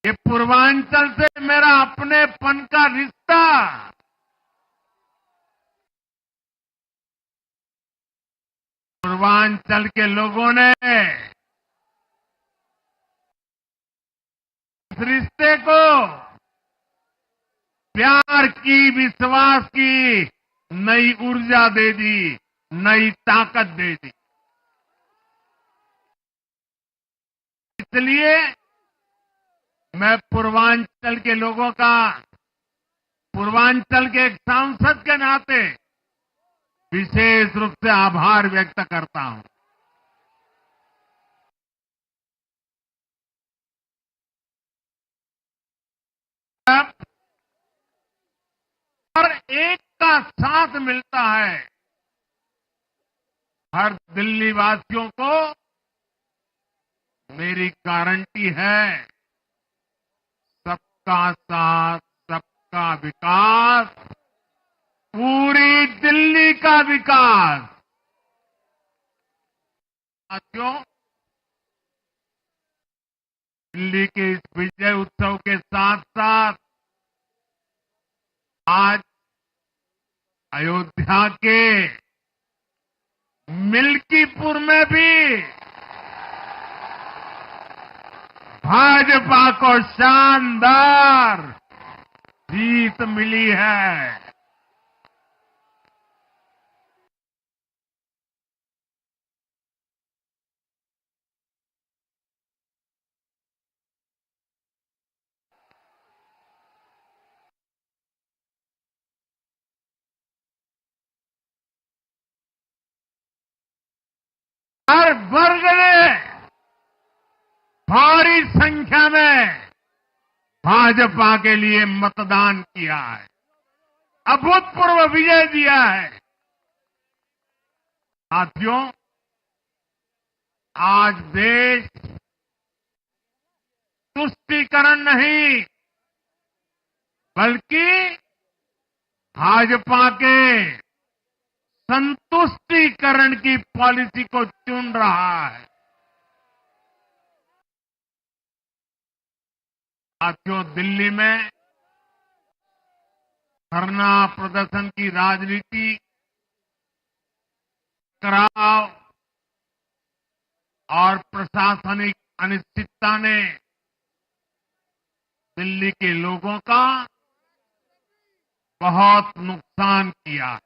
ये पूर्वांचल से मेरा अपनेपन का रिश्ता पूर्वांचल के लोगों ने इस रिश्ते को प्यार की, विश्वास की नई ऊर्जा दे दी, नई ताकत दे दी। इसलिए मैं पूर्वांचल के लोगों का, पूर्वांचल के एक सांसद के नाते विशेष रूप से आभार व्यक्त करता हूं। हर एक का साथ मिलता है, हर दिल्ली वासियों को मेरी गारंटी है, सबका साथ, सबका विकास, पूरी दिल्ली का विकास। साथियों, दिल्ली के इस विजय उत्सव के साथ साथ आज अयोध्या के मिल्कीपुर में भी भाजपा को शानदार जीत मिली है। हर वर्ग ने भारी संख्या में भाजपा के लिए मतदान किया है, अभूतपूर्व विजय दिया है। साथियों, आज देश तुष्टीकरण नहीं, बल्कि भाजपा के संतुष्टीकरण की पॉलिसी को चुन रहा है। साथियों, दिल्ली में धरना प्रदर्शन की राजनीति, टकराव और प्रशासनिक अनिश्चितता ने दिल्ली के लोगों का बहुत नुकसान किया।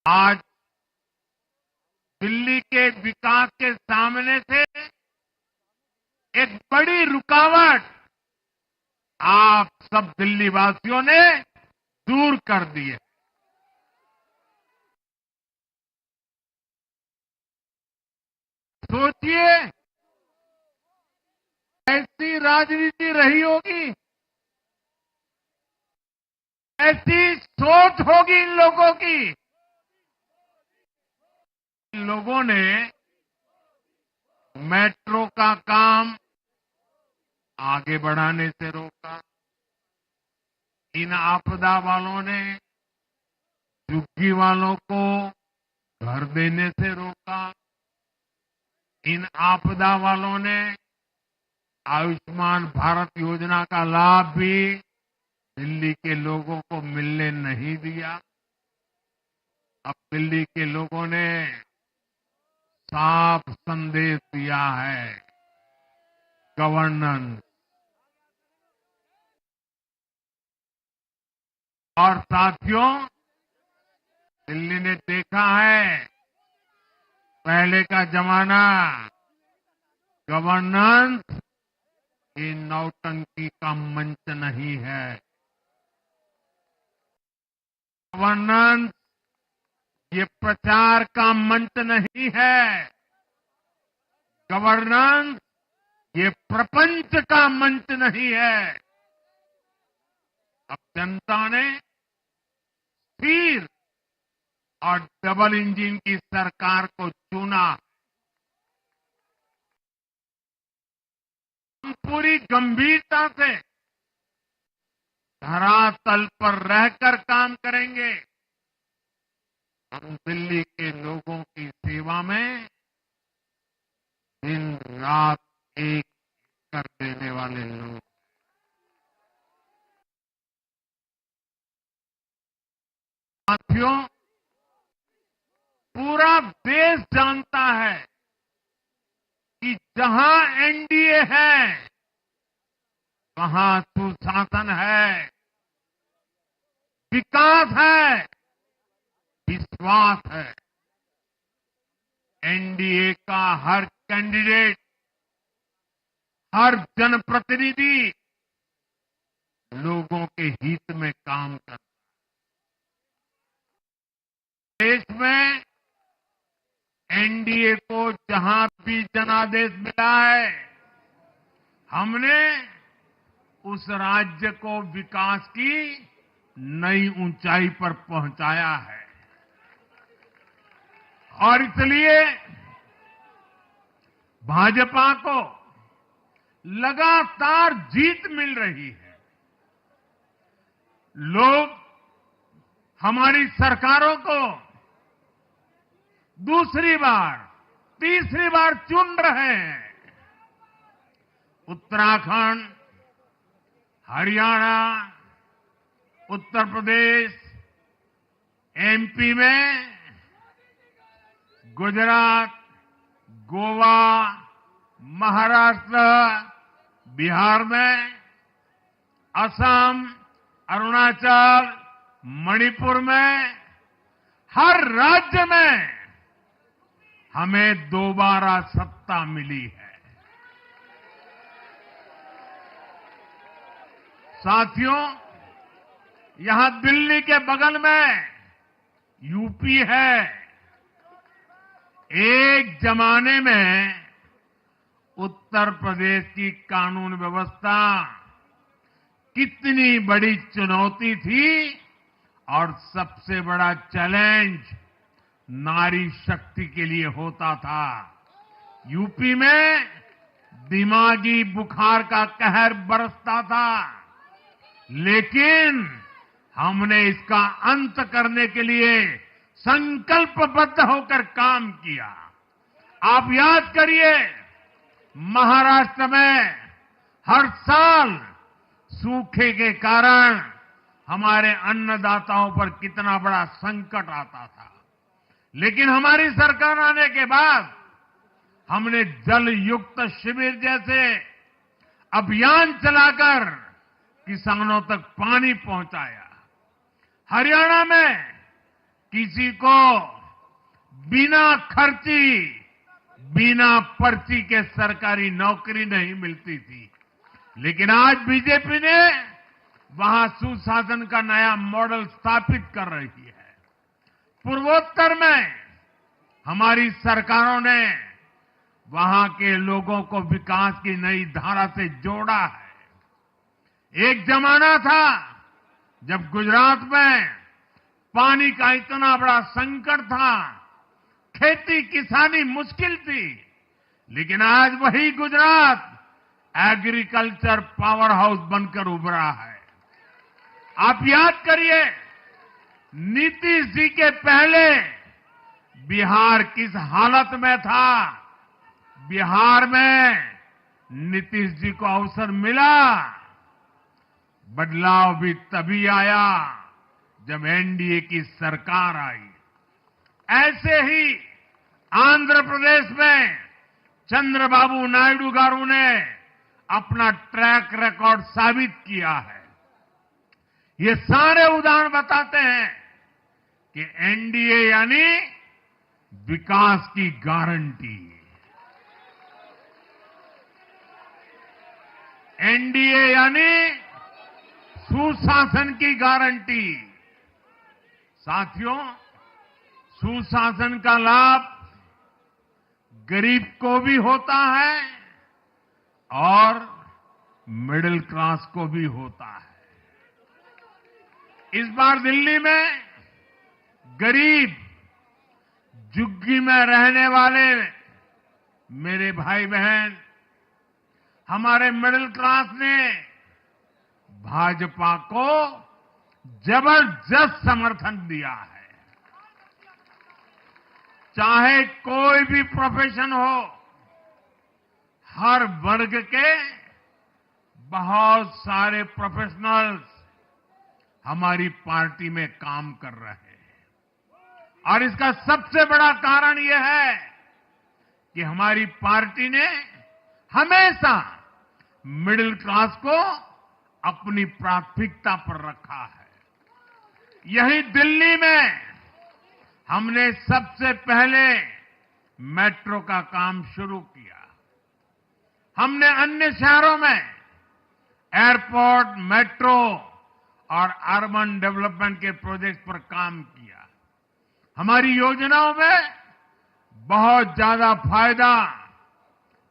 आज दिल्ली के विकास के सामने से एक बड़ी रुकावट आप सब दिल्ली वासियों ने दूर कर दी है। सोचिए, ऐसी राजनीति रही होगी, ऐसी सोच होगी इन लोगों की। इन लोगों ने मेट्रो का काम आगे बढ़ाने से रोका, इन आपदा वालों ने झुग्गी वालों को घर देने से रोका, इन आपदा वालों ने आयुष्मान भारत योजना का लाभ भी दिल्ली के लोगों को मिलने नहीं दिया। अब दिल्ली के लोगों ने साफ संदेश दिया है, गवर्नेंस। और साथियों, दिल्ली ने देखा है, पहले का जमाना गवर्नेंस ये नौटंकी का मंच नहीं है। गवर्नेंस ये प्रचार का मंच नहीं है। गवर्नेंस ये प्रपंच का मंच नहीं है। अब जनता ने स्थिर और डबल इंजन की सरकार को चुना। हम पूरी गंभीरता से धरातल पर रहकर काम करेंगे। हम दिल्ली के लोगों की सेवा में दिन रात एक कर देने वाले लोग। साथियों, पूरा देश जानता है कि जहां एनडीए है वहां सुशासन है, विकास है, विश्वास है। एनडीए का हर कैंडिडेट, हर जनप्रतिनिधि लोगों के हित में काम करता है। देश में एनडीए को जहां भी जनादेश मिला है, हमने उस राज्य को विकास की नई ऊंचाई पर पहुंचाया है। और इसलिए भाजपा को लगातार जीत मिल रही है। लोग हमारी सरकारों को दूसरी बार, तीसरी बार चुन रहे हैं। उत्तराखंड, हरियाणा, उत्तर प्रदेश, एमपी में, गुजरात, गोवा, महाराष्ट्र, बिहार में, असम, अरुणाचल, मणिपुर में, हर राज्य में हमें दोबारा सत्ता मिली है। साथियों, यहां दिल्ली के बगल में यूपी है। एक जमाने में उत्तर प्रदेश की कानून व्यवस्था कितनी बड़ी चुनौती थी और सबसे बड़ा चैलेंज नारी शक्ति के लिए होता था। यूपी में दिमागी बुखार का कहर बरसता था, लेकिन हमने इसका अंत करने के लिए संकल्पबद्ध होकर काम किया। आप याद करिए, महाराष्ट्र में हर साल सूखे के कारण हमारे अन्नदाताओं पर कितना बड़ा संकट आता था, लेकिन हमारी सरकार आने के बाद हमने जल युक्त शिविर जैसे अभियान चलाकर किसानों तक पानी पहुंचाया। हरियाणा में किसी को बिना खर्ची, बिना पर्ची के सरकारी नौकरी नहीं मिलती थी, लेकिन आज बीजेपी ने वहां सुशासन का नया मॉडल स्थापित कर रही है। पूर्वोत्तर में हमारी सरकारों ने वहां के लोगों को विकास की नई धारा से जोड़ा है। एक जमाना था जब गुजरात में पानी का इतना बड़ा संकट था, खेती किसानी मुश्किल थी, लेकिन आज वही गुजरात एग्रीकल्चर पावर हाउस बनकर उभरा है। आप याद करिए, नीतीश जी के पहले बिहार किस हालत में था। बिहार में नीतीश जी को अवसर मिला। बदलाव भी तभी आया जब एनडीए की सरकार आई। ऐसे ही आंध्र प्रदेश में चंद्रबाबू नायडू गारू ने अपना ट्रैक रिकॉर्ड साबित किया है। ये सारे उदाहरण बताते हैं कि एनडीए यानी विकास की गारंटी। एनडीए यानी सुशासन की गारंटी। साथियों, सुशासन का लाभ गरीब को भी होता है और मिडिल क्लास को भी होता है। इस बार दिल्ली में गरीब, झुग्गी में रहने वाले मेरे भाई बहन, हमारे मिडिल क्लास ने भाजपा को जबरदस्त समर्थन दिया है। चाहे कोई भी प्रोफेशन हो, हर वर्ग के बहुत सारे प्रोफेशनल्स हमारी पार्टी में काम कर रहे हैं और इसका सबसे बड़ा कारण यह है कि हमारी पार्टी ने हमेशा मिडिल क्लास को अपनी प्राथमिकता पर रखा है। यही दिल्ली में हमने सबसे पहले मेट्रो का काम शुरू किया। हमने अन्य शहरों में एयरपोर्ट, मेट्रो और अर्बन डेवलपमेंट के प्रोजेक्ट पर काम किया। हमारी योजनाओं में बहुत ज्यादा फायदा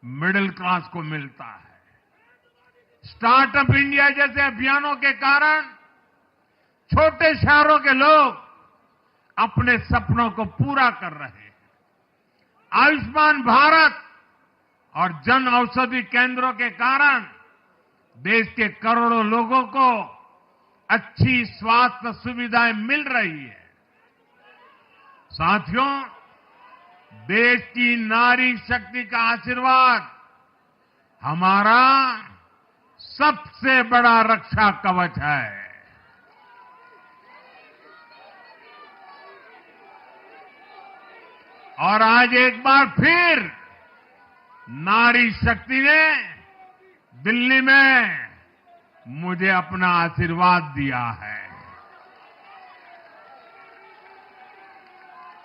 मिडिल क्लास को मिलता है। स्टार्टअप इंडिया जैसे अभियानों के कारण छोटे शहरों के लोग अपने सपनों को पूरा कर रहे हैं। आयुष्मान भारत और जन औषधि केंद्रों के कारण देश के करोड़ों लोगों को अच्छी स्वास्थ्य सुविधाएं मिल रही है। साथियों, देश की नारी शक्ति का आशीर्वाद हमारा सबसे बड़ा रक्षा कवच है। और आज एक बार फिर नारी शक्ति ने दिल्ली में मुझे अपना आशीर्वाद दिया है।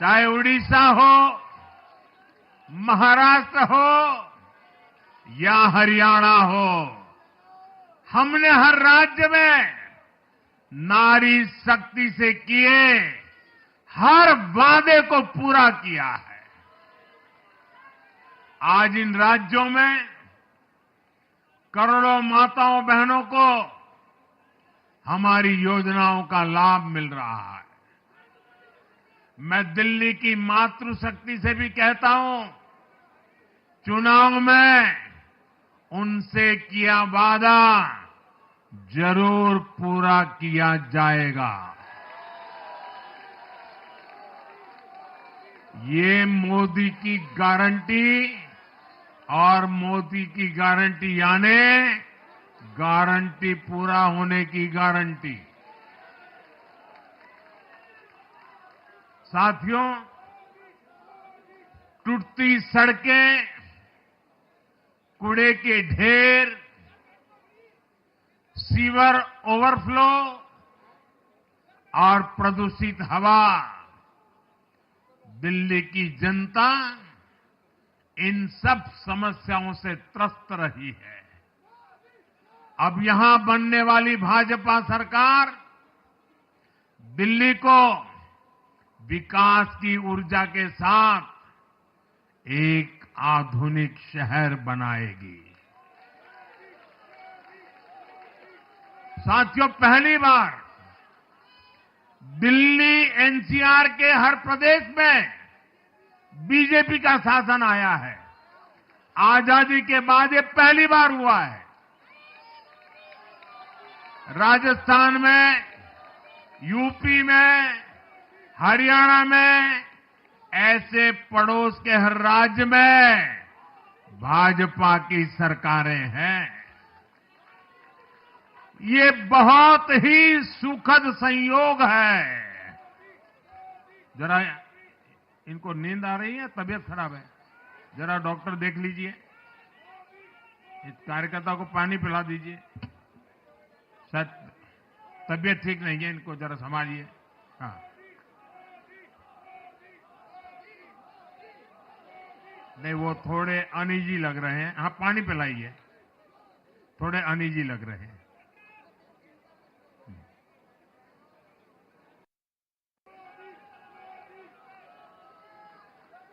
चाहे उड़ीसा हो, महाराष्ट्र हो या हरियाणा हो, हमने हर राज्य में नारी शक्ति से किए हर वादे को पूरा किया है। आज इन राज्यों में करोड़ों माताओं बहनों को हमारी योजनाओं का लाभ मिल रहा है। मैं दिल्ली की मातृशक्ति से भी कहता हूं, चुनाव में उनसे किया वादा जरूर पूरा किया जाएगा। ये मोदी की गारंटी और मोदी की गारंटी यानी गारंटी पूरा होने की गारंटी। साथियों, टूटती सड़कें, कूड़े के ढेर, सीवर ओवरफ्लो और प्रदूषित हवा, दिल्ली की जनता इन सब समस्याओं से त्रस्त रही है। अब यहां बनने वाली भाजपा सरकार दिल्ली को विकास की ऊर्जा के साथ एक आधुनिक शहर बनाएगी। साथियों, पहली बार दिल्ली एनसीआर के हर प्रदेश में बीजेपी का शासन आया है। आजादी के बाद ये पहली बार हुआ है। राजस्थान में, यूपी में, हरियाणा में, ऐसे पड़ोस के हर राज्य में भाजपा की सरकारें हैं। ये बहुत ही सुखद संयोग है। जरा इनको नींद आ रही है, तबीयत खराब है, जरा डॉक्टर देख लीजिए। इस कार्यकर्ता को पानी पिला दीजिए, शायद तबीयत ठीक नहीं है, इनको जरा संभालिए। हाँ, नहीं, वो थोड़े अनईजी लग रहे हैं। हाँ, पानी पिलाइए, थोड़े अनईजी लग रहे हैं।